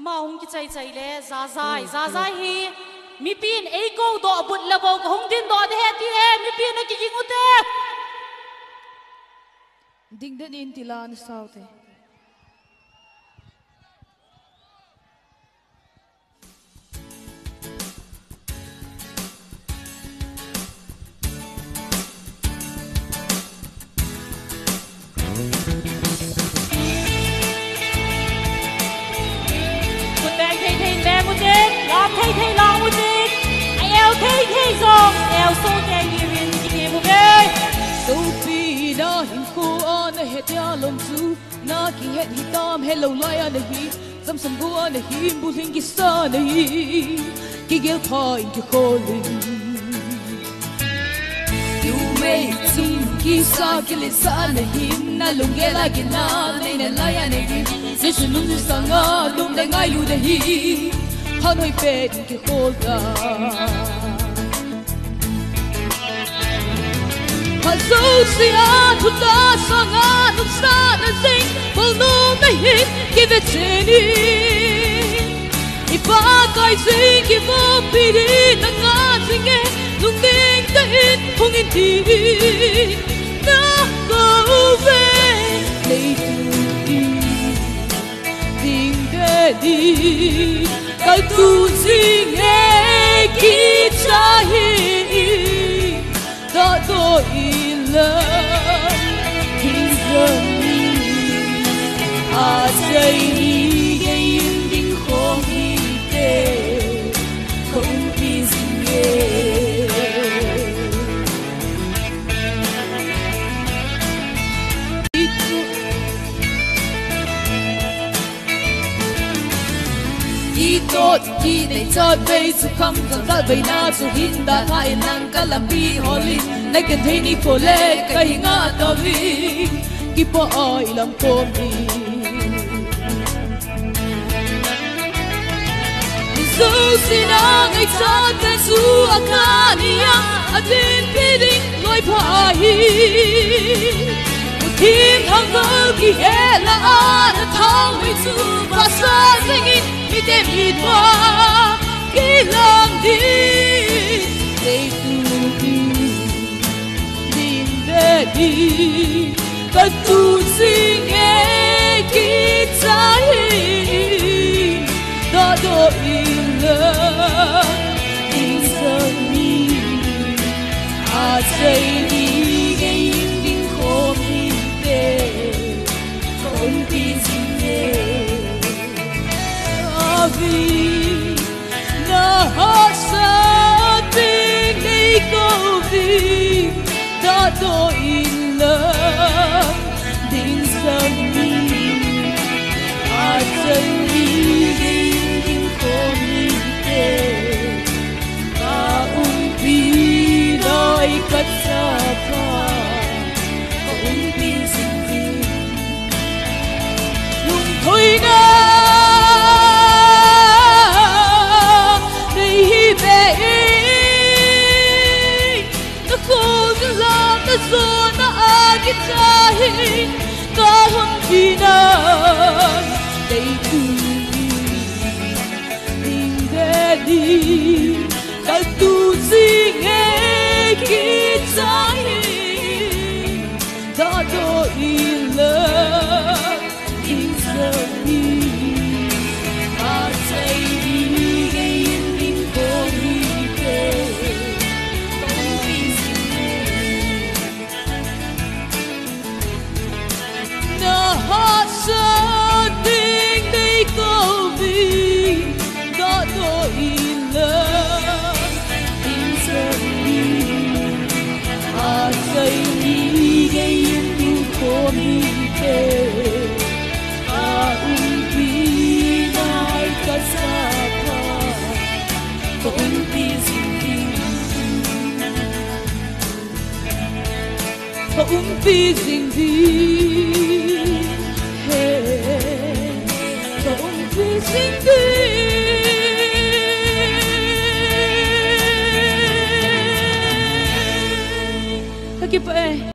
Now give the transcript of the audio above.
ama hong ki chai chai le za hi mi pin ei ko do but la bo hong din do de he ti he mi pin ki jingu te ding den in tilan saute thay thay lòng một tin eo thay dòng eo sâu thay như viên chỉ một cái sâu phi đã hình khô anh hết ya lòng chú na khi hết hi tam hết lâu loay anh hi dâm sầm bu anh hi bu hình kỳ sa anh hi kỳ ghé thôi kỳ khô linh yêu mê chung kỳ sa kỳ lệ sa anh hi na lung ghé la kỳ na này này loay anh hi sẽ sung lung sang ngã lung đại ngay lu đại hi hắn hơi bên cái khô gà hắn dấu xia thu ta sang ngã nút xa na sinh bao nô mấy hít khi về trên đi ipa cái gì khi vô bị đi na ngã sinh nghe lung đinh ta hít không in đi na go về lấy đi tình để đi cái tu gì nghe khi chahi đã đổi lần khi giờ à dây gây đình không đi tê không đi gì nghe tốt khi để cho đây sự không còn ta về na sự hin đã thay năng cả làm bi họ linh nay cần thấy đi phố lệ cây ngã tao đi khi bỏ ai làm con đi dù xin anh ngày cha cái su akania adin piding lối phải một thiên thang vỡ khi hết là anh thao với su và xa sinh in mi tem mi qua khi lòng đi để tu đi để đi cái tu sinh nghe khi trái đã đổi lần tình giờ đi à dây đi gây những khổ mi tê không tin gì nghe vì na sa tình đi câu vì đã đổi lần tình giờ đi à dây đi gây những khổ mi tê ta vì đôi cất xa qua không vì gì luôn thôi na zo na agi chahi ka hum pina dei tu ding de di ka tu sing e ki chahi da do ila in so ni a say di gain din ko ni ke hot sun ding đi câu vì đã đổi lần in giờ đi à dây đi gây những khổ mi tê à vì nay cả xa qua không vì gì không vì gì Sing đi.